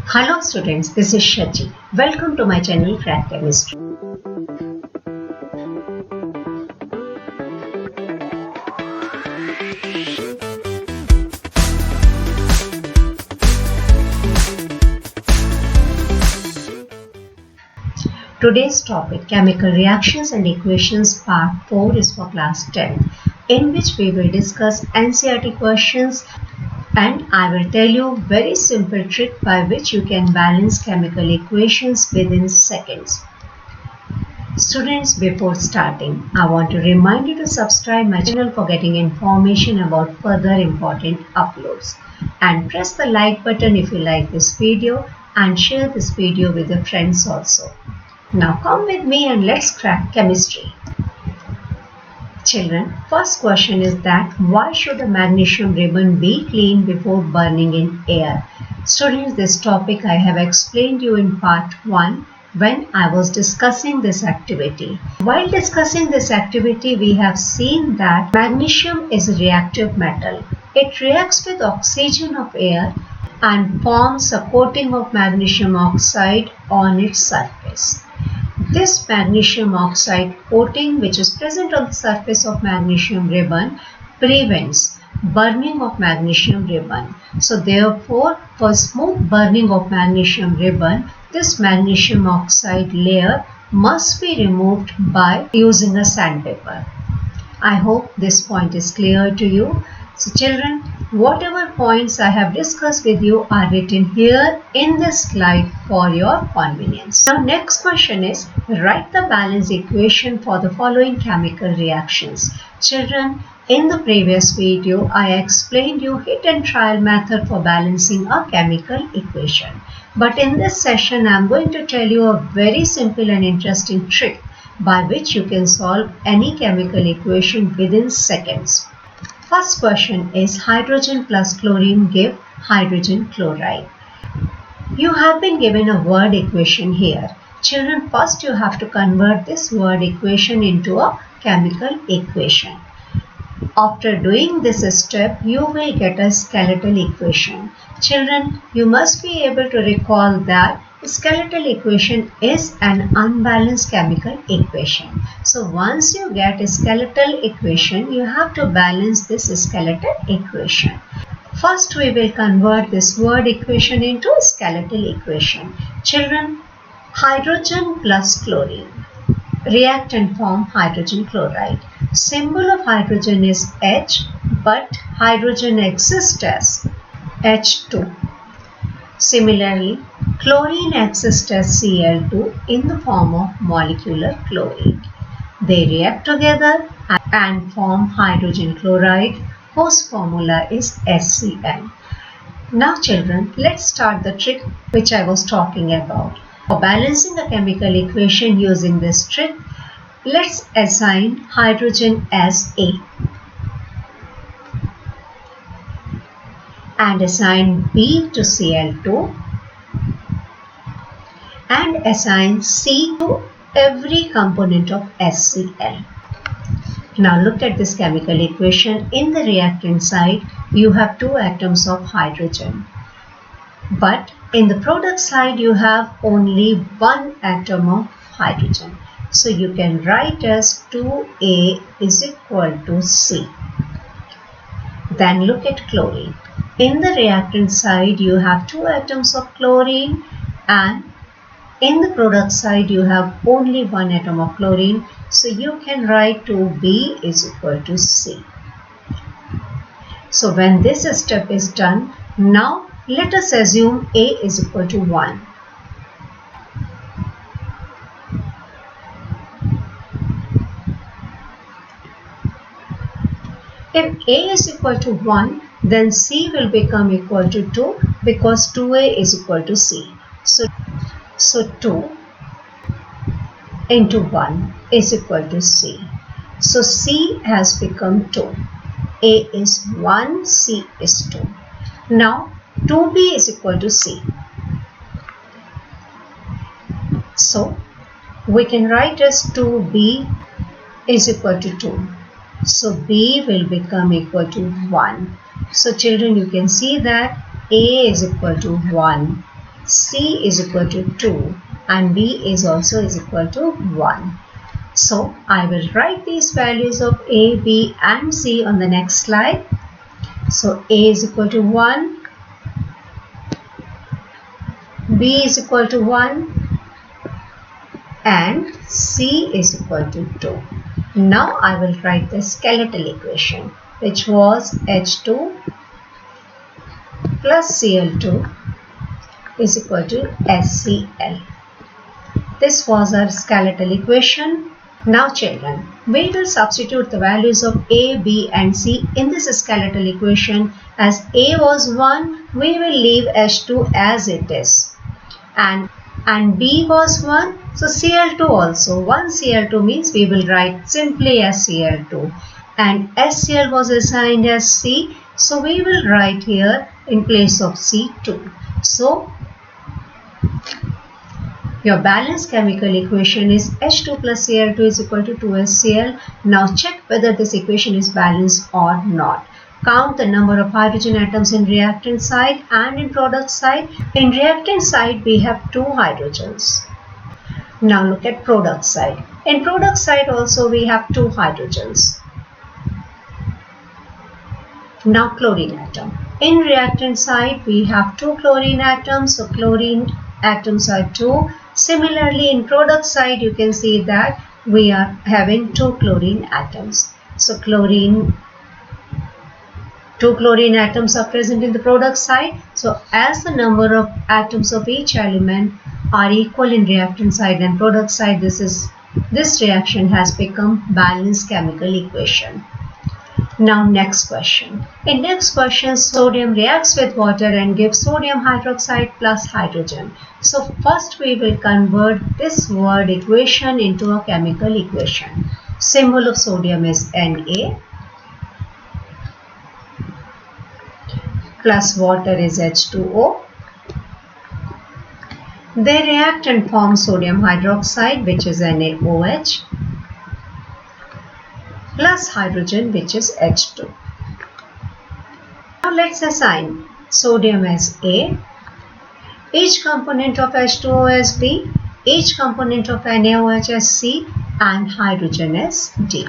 Hello students, this is Shachi. Welcome to my channel Crack Chemistry. Today's topic, Chemical Reactions and Equations Part 4 is for class 10, in which we will discuss NCERT questions and I will tell you very simple trick by which you can balance chemical equations within seconds. Students, before starting, I want to remind you to subscribe my channel for getting information about further important uploads. And press the like button if you like this video and share this video with your friends also. Now come with me and let's crack chemistry. Children, first question is that why should a magnesium ribbon be cleaned before burning in air? Students, this topic I have explained you in part 1 when I was discussing this activity. While discussing this activity, we have seen that magnesium is a reactive metal. It reacts with oxygen of air and forms a coating of magnesium oxide on its surface. This magnesium oxide coating, which is present on the surface of magnesium ribbon, prevents burning of magnesium ribbon. So therefore, for smooth burning of magnesium ribbon, this magnesium oxide layer must be removed by using a sandpaper. I hope this point is clear to you. So children, whatever points I have discussed with you are written here in this slide for your convenience. Now next question is, write the balance equation for the following chemical reactions. Children, in the previous video, I explained you hit and trial method for balancing a chemical equation. But in this session, I am going to tell you a very simple and interesting trick by which you can solve any chemical equation within seconds. First question is, hydrogen plus chlorine give hydrogen chloride. You have been given a word equation here. Children, first you have to convert this word equation into a chemical equation. After doing this step, you will get a skeletal equation. Children, you must be able to recall that skeletal equation is an unbalanced chemical equation. So once you get a skeletal equation, you have to balance this skeletal equation. First, we will convert this word equation into a skeletal equation. Children, hydrogen plus chlorine react and form hydrogen chloride. Symbol of hydrogen is H, but hydrogen exists as H2. Similarly, chlorine exists as Cl2 in the form of molecular chlorine. They react together and form hydrogen chloride, whose formula is HCl. Now children, let's start the trick which I was talking about. For balancing a chemical equation using this trick, let's assign hydrogen as A and assign B to Cl2 and assign C to every component of HCl. Now look at this chemical equation. In the reactant side, you have 2 atoms of hydrogen. But in the product side, you have only 1 atom of hydrogen. So you can write as 2A is equal to C. Then look at chlorine. In the reactant side, you have 2 atoms of chlorine and in the product side, you have only 1 atom of chlorine. So you can write 2B is equal to C. So when this step is done, now let us assume A is equal to 1. If A is equal to 1, then C will become equal to 2 because 2A is equal to C. So 2 into 1 is equal to C. So C has become 2. A is 1, C is 2. Now 2B is equal to C. So we can write as 2B is equal to 2. So B will become equal to 1. So children, you can see that A is equal to 1 C is equal to 2 and B is also is equal to 1. So I will write these values of A, B and C on the next slide. So A is equal to 1, B is equal to 1 and C is equal to 2. Now I will write the skeletal equation, which was H2 plus Cl2 is equal to HCl. This was our skeletal equation. Now children, we will substitute the values of A, B and C in this skeletal equation. As A was 1, we will leave H2 as it is. And B was 1, so Cl2 also. 1 Cl2 means we will write simply as Cl2. And HCl was assigned as C, so we will write here in place of C2. So your balanced chemical equation is H2 plus Cl2 is equal to 2HCl. Now check whether this equation is balanced or not. Count the number of hydrogen atoms in reactant side and in product side. In reactant side we have 2 hydrogens. Now look at product side. In product side also we have 2 hydrogens. Now chlorine atom. In reactant side we have 2 chlorine atoms, so chlorine atoms are 2. Similarly in product side you can see that we are having 2 chlorine atoms. So 2 chlorine atoms are present in the product side. So as the number of atoms of each element are equal in reactant side and product side, this reaction has become balanced chemical equation. Now next question. In next question, sodium reacts with water and gives sodium hydroxide plus hydrogen. So first we will convert this word equation into a chemical equation. Symbol of sodium is Na plus water is H2O. They react and form sodium hydroxide, which is NaOH, plus hydrogen, which is H2. Now let's assign sodium as A, each component of H2O as B, each component of NaOH as C and hydrogen as D.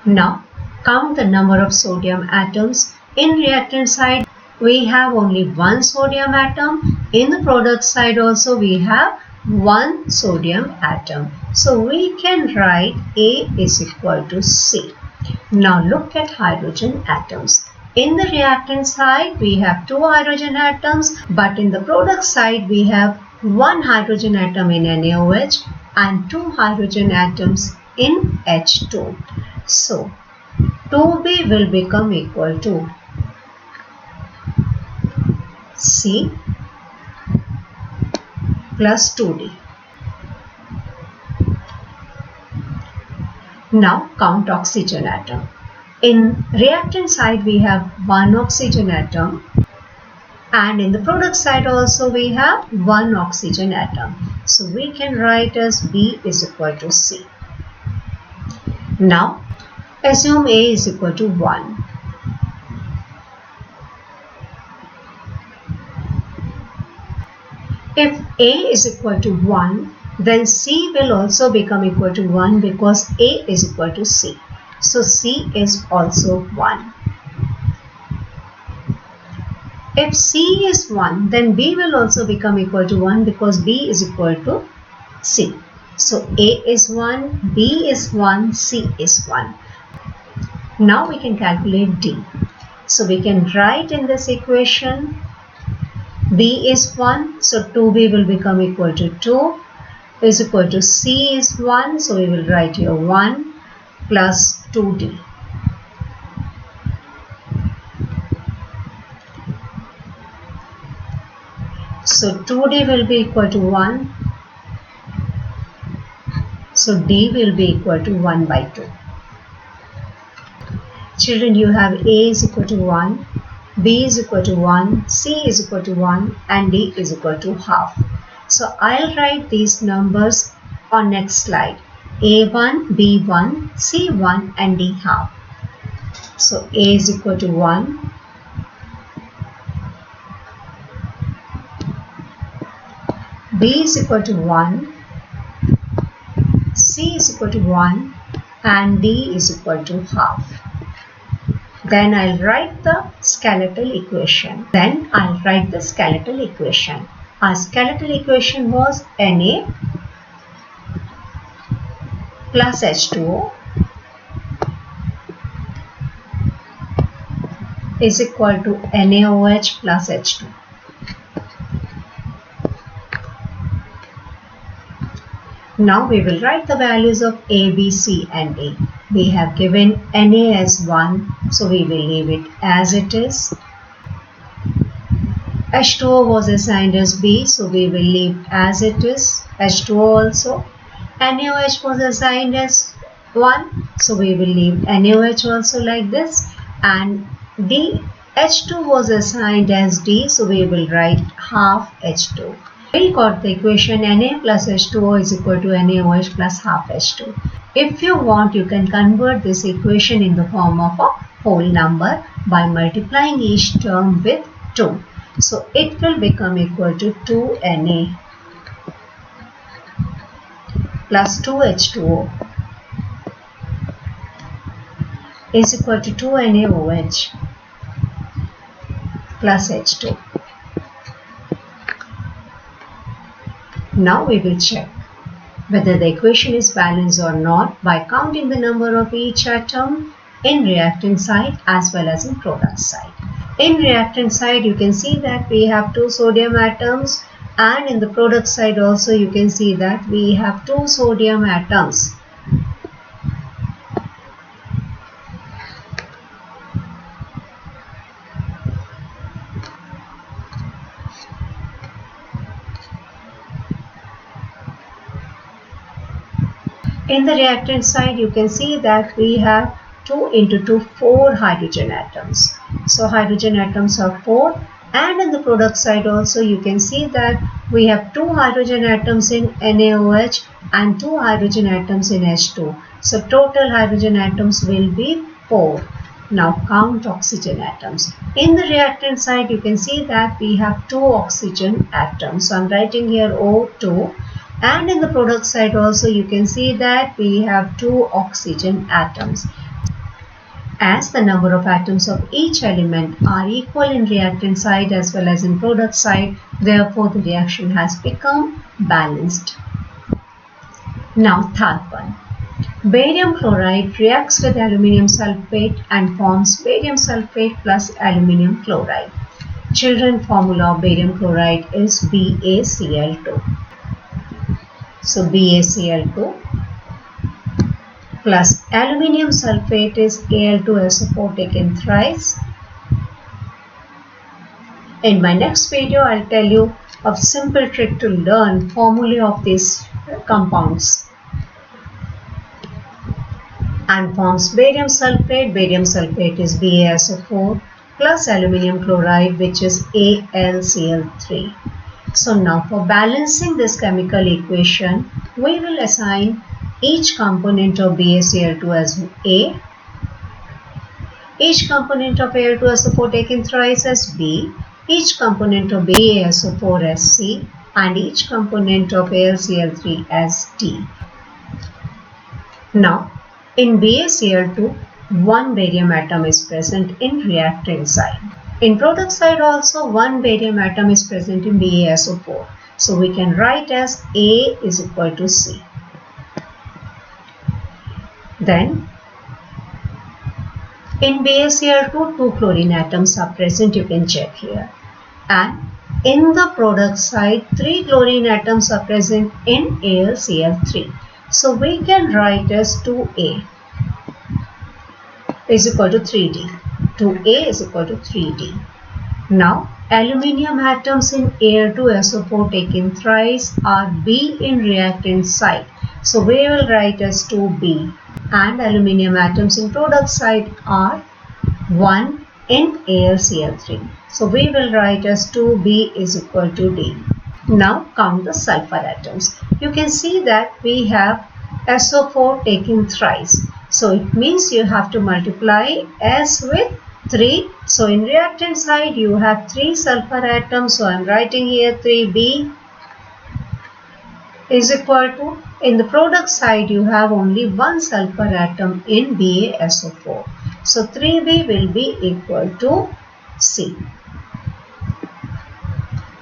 Now count the number of sodium atoms. In reactant side we have only 1 sodium atom. In the product side also we have 1 sodium atom. So we can write A is equal to C. Now look at hydrogen atoms. In the reactant side we have 2 hydrogen atoms, but in the product side we have 1 hydrogen atom in NaOH and 2 hydrogen atoms in H2. So 2B will become equal to C plus 2D. Now count oxygen atom. In reactant side we have 1 oxygen atom and in the product side also we have 1 oxygen atom. So we can write as B is equal to C. Now assume A is equal to 1. If A is equal to 1, then C will also become equal to 1 because A is equal to C. So C is also 1. If C is 1, then B will also become equal to 1 because B is equal to C. So A is 1, B is 1, C is 1. Now we can calculate D. So we can write in this equation B is 1, so 2B will become equal to 2 is equal to C is 1, so we will write here 1 plus 2D. So 2D will be equal to 1, so D will be equal to 1 by 2. Children, you have A is equal to 1, B is equal to 1, C is equal to 1 and D is equal to half. So I'll write these numbers on next slide. A1, B1, C1 and D half. So A is equal to 1, B is equal to 1, C is equal to 1 and D is equal to half. Then I'll write the skeletal equation. Our skeletal equation was Na plus H2O is equal to NaOH plus H2. Now we will write the values of A, B, C and D. We have given Na as 1, so we will leave it as it is. H2O was assigned as B, so we will leave as it is, H2O also. NaOH was assigned as 1, so we will leave NaOH also like this. And D, H2 was assigned as D, so we will write half H2. We got the equation Na plus H2O is equal to NaOH plus half H2. If you want, you can convert this equation in the form of a whole number by multiplying each term with 2. So it will become equal to 2Na plus 2H2O is equal to 2NaOH plus H2. Now we will check whether the equation is balanced or not by counting the number of each atom in reactant side as well as in product side. In reactant side you can see that we have 2 sodium atoms, and in the product side also you can see that we have 2 sodium atoms. In the reactant side you can see that we have 2 into 2, 4 hydrogen atoms. So hydrogen atoms are 4, and in the product side also you can see that we have 2 hydrogen atoms in NaOH and 2 hydrogen atoms in H2. So total hydrogen atoms will be 4. Now count oxygen atoms. In the reactant side you can see that we have 2 oxygen atoms. So I am writing here O2. And in the product side also you can see that we have 2 oxygen atoms. As the number of atoms of each element are equal in reactant side as well as in product side, therefore the reaction has become balanced. Now third one. Barium chloride reacts with aluminium sulfate and forms barium sulfate plus aluminium chloride. Children, formula of barium chloride is BaCl2. So BaCl2 plus aluminium sulfate is Al2SO4 taken thrice. In my next video, I'll tell you a simple trick to learn formulae of these compounds. And forms barium sulfate. Barium sulfate is BaSO4 plus aluminium chloride, which is AlCl3. So now for balancing this chemical equation, we will assign each component of BaCl2 as A, each component of Al2SO4 taken thrice as B, each component of BaSO4 as C, and each component of AlCl3 as D. Now, in BaCl2, one barium atom is present in reactant side. In product side also, one barium atom is present in BaSO4. So we can write as A is equal to C. Then, in BaCl2, 2 chlorine atoms are present, you can check here. And in the product side, 3 chlorine atoms are present in AlCl3. So we can write as 2A is equal to 3D. 2A is equal to 3D. Now, aluminium atoms in Al2SO4 taken thrice are B in reactant side. So we will write as 2B. And aluminium atoms in product side are 1 in AlCl3. So we will write as 2B is equal to D. Now count the sulfur atoms. You can see that we have SO4 taken thrice. So it means you have to multiply S with 3. So in reactant side you have 3 sulfur atoms. So I am writing here 3B. is equal to, in the product side you have only one sulfur atom in BaSO4. So 3B will be equal to C.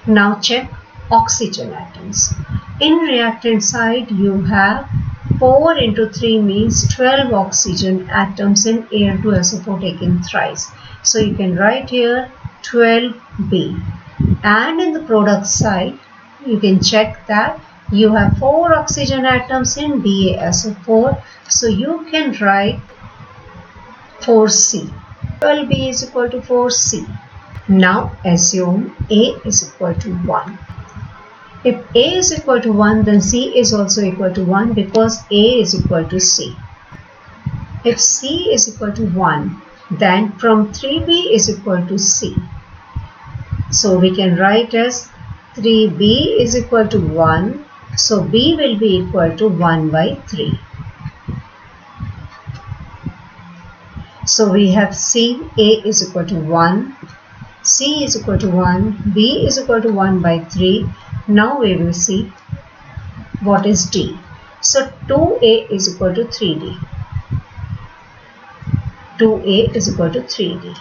Now check oxygen atoms. In reactant side you have 4 into 3 means 12 oxygen atoms in Al2SO4 taken thrice. So you can write here 12B. And in the product side you can check that you have 4 oxygen atoms in BaSO4. So you can write 4C. 12B is equal to 4C. Now assume A is equal to 1. If A is equal to 1, then C is also equal to 1 because A is equal to C. If C is equal to 1, then from 3B is equal to C. So we can write as 3B is equal to 1. So B will be equal to 1 by 3. So we have C, A is equal to 1. C is equal to 1, B is equal to 1 by 3. Now we will see what is D. So 2A is equal to 3D. 2A is equal to 3D.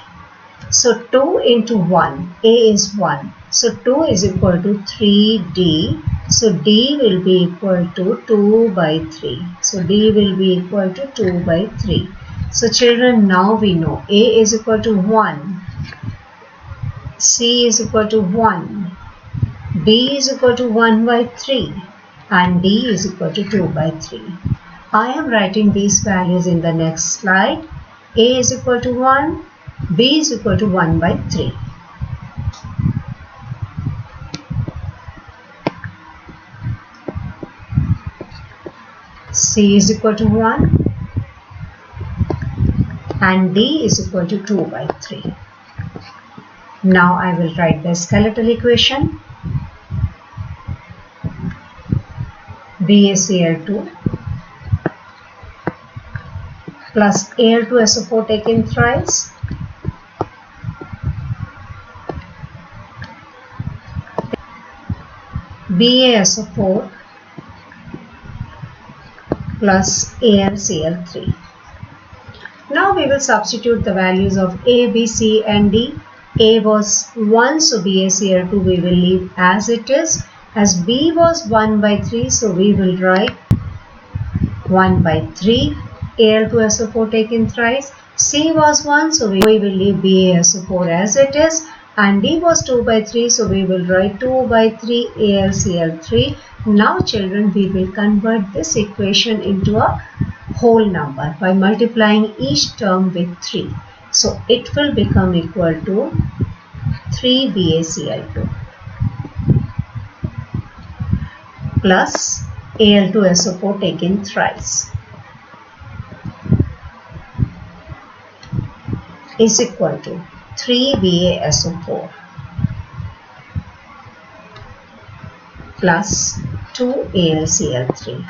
So 2 into 1, A is 1. So 2 is equal to 3D. So D will be equal to 2 by 3. So D will be equal to 2 by 3. So children, now we know A is equal to 1. C is equal to 1, B is equal to 1 by 3 and D is equal to 2 by 3. I am writing these values in the next slide. A is equal to 1, B is equal to 1 by 3. C is equal to 1 and D is equal to 2 by 3. Now I will write the skeletal equation. BaCl2 plus Al2SO4 taken thrice BaSO4 plus AlCl3. Now we will substitute the values of A, B, C and D. A was 1, so BaCl2 we will leave as it is. As B was 1 by 3, so we will write 1 by 3 Al2SO4 taken thrice. C was 1, so we will leave BaSO4 as it is. And D was 2 by 3, so we will write 2 by 3 AlCl3. Now children, we will convert this equation into a whole number by multiplying each term with 3. So it will become equal to 3 BaCl2 plus Al2SO4 taken thrice is equal to 3 BaSO4 plus 2 AlCl3.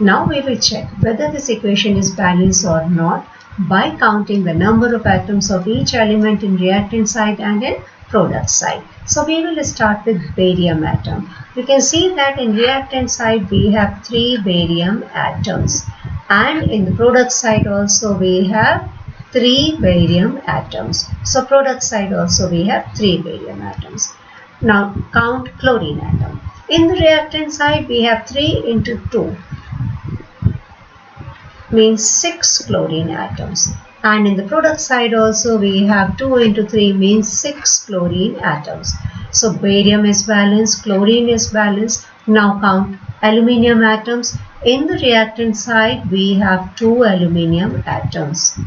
Now we will check whether this equation is balanced or not by counting the number of atoms of each element in reactant side and in product side. So we will start with barium atom. You can see that in reactant side we have 3 barium atoms and in the product side also we have 3 barium atoms. So product side also we have 3 barium atoms. Now count chlorine atom. In the reactant side we have 3 into 2 means 6 chlorine atoms, and in the product side also we have 2 into 3 means 6 chlorine atoms. So barium is balanced, chlorine is balanced. Now count aluminium atoms. In the reactant side we have 2 aluminium atoms.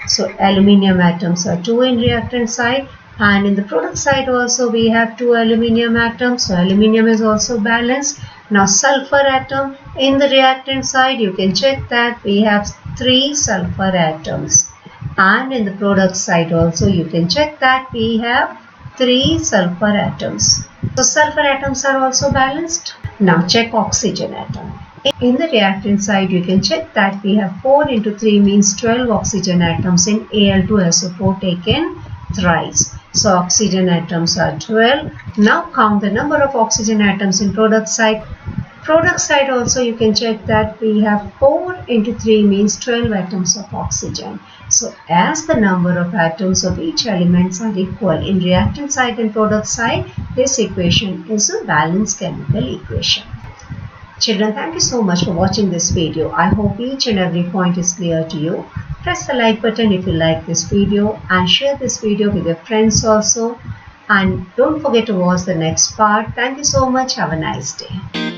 So aluminium atoms are 2 in reactant side, and in the product side also we have 2 aluminium atoms. So aluminium is also balanced. Now sulfur atom, in the reactant side you can check that we have 3 sulfur atoms, and in the product side also you can check that we have 3 sulfur atoms. So sulfur atoms are also balanced. Now check oxygen atom. In the reactant side you can check that we have 4 into 3 means 12 oxygen atoms in Al2SO4 taken thrice. So oxygen atoms are 12. Now count the number of oxygen atoms in product side. Product side also you can check that we have 4 into 3 means 12 atoms of oxygen. So as the number of atoms of each elements are equal in reactant side and product side, this equation is a balanced chemical equation. Children, thank you so much for watching this video. I hope each and every point is clear to you. Press the like button if you like this video and share this video with your friends also. And don't forget to watch the next part. Thank you so much. Have a nice day.